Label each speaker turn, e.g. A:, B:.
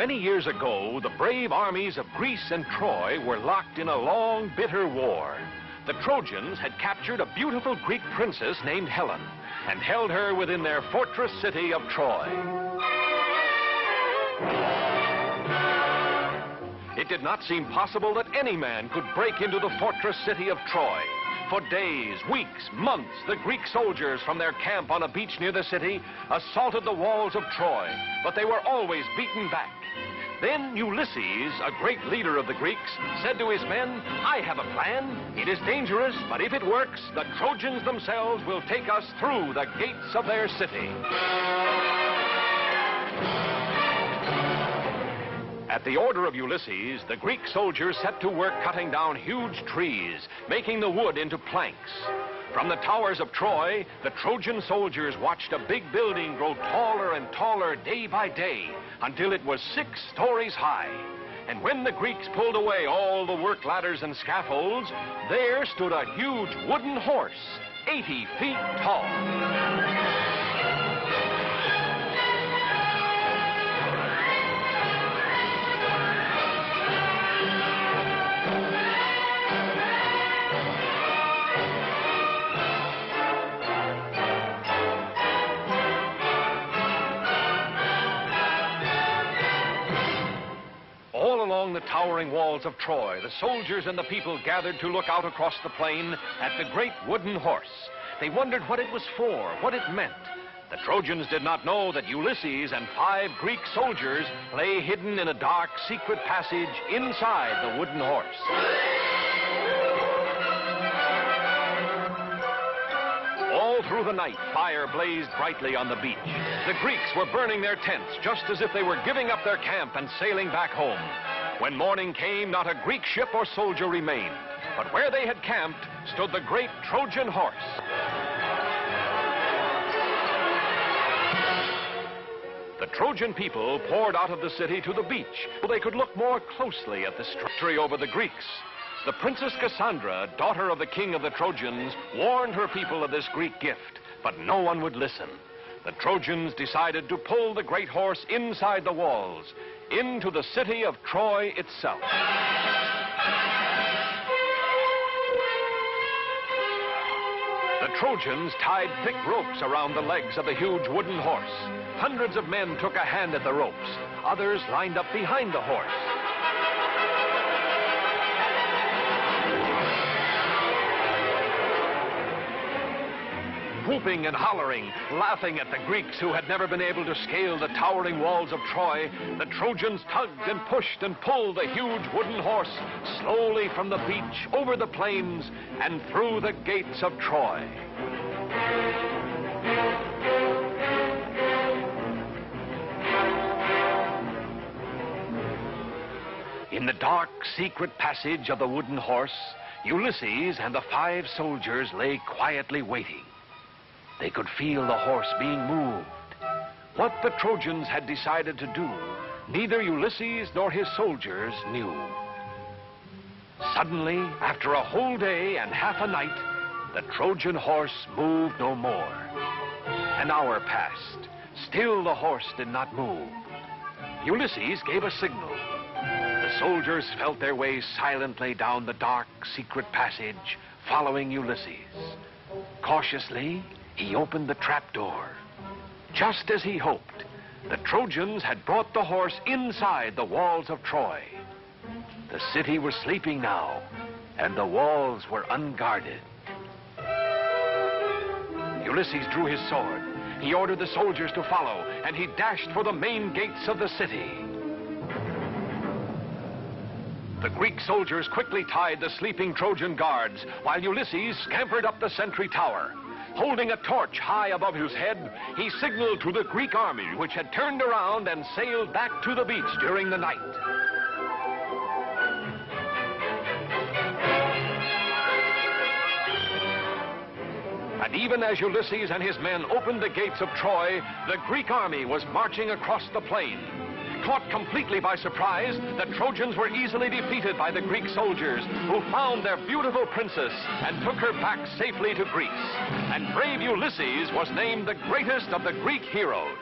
A: Many years ago, the brave armies of Greece and Troy were locked in a long, bitter war. The Trojans had captured a beautiful Greek princess named Helen and held her within their fortress city of Troy. It did not seem possible that any man could break into the fortress city of Troy. For days, weeks, months, the Greek soldiers from their camp on a beach near the city assaulted the walls of Troy, but they were always beaten back. Then Ulysses, a great leader of the Greeks, said to his men, "I have a plan. It is dangerous, but if it works, the Trojans themselves will take us through the gates of their city." At the order of Ulysses, the Greek soldiers set to work cutting down huge trees, making the wood into planks. From the towers of Troy, the Trojan soldiers watched a big building grow taller and taller day by day until it was 6 stories high. And when the Greeks pulled away all the work ladders and scaffolds, there stood a huge wooden horse, 80 feet tall. All along the towering walls of Troy, the soldiers and the people gathered to look out across the plain at the great wooden horse. They wondered what it was for, what it meant. The Trojans did not know that Ulysses and 5 Greek soldiers lay hidden in a dark, secret passage inside the wooden horse. All through the night, fire blazed brightly on the beach. The Greeks were burning their tents just as if they were giving up their camp and sailing back home. When morning came, not a Greek ship or soldier remained. But where they had camped stood the great Trojan horse. The Trojan people poured out of the city to the beach so they could look more closely at the victory over the Greeks. The Princess Cassandra, daughter of the king of the Trojans, warned her people of this Greek gift, but no one would listen. The Trojans decided to pull the great horse inside the walls, into the city of Troy itself. The Trojans tied thick ropes around the legs of the huge wooden horse. Hundreds of men took a hand at the ropes. Others lined up behind the horse. Whooping and hollering, laughing at the Greeks who had never been able to scale the towering walls of Troy, the Trojans tugged and pushed and pulled the huge wooden horse slowly from the beach, over the plains, and through the gates of Troy. In the dark, secret passage of the wooden horse, Ulysses and the 5 soldiers lay quietly waiting. They could feel the horse being moved. What the Trojans had decided to do, neither Ulysses nor his soldiers knew. Suddenly, after a whole day and half a night, the Trojan horse moved no more. An hour passed. Still the horse did not move. Ulysses gave a signal. The soldiers felt their way silently down the dark, secret passage, following Ulysses. Cautiously, he opened the trapdoor. Just as he hoped, the Trojans had brought the horse inside the walls of Troy. The city was sleeping now, and the walls were unguarded. Ulysses drew his sword. He ordered the soldiers to follow, and he dashed for the main gates of the city. The Greek soldiers quickly tied the sleeping Trojan guards, while Ulysses scampered up the sentry tower. Holding a torch high above his head, he signaled to the Greek army, which had turned around and sailed back to the beach during the night. And even as Ulysses and his men opened the gates of Troy, the Greek army was marching across the plain. Caught completely by surprise, the Trojans were easily defeated by the Greek soldiers, who found their beautiful princess and took her back safely to Greece. And brave Ulysses was named the greatest of the Greek heroes.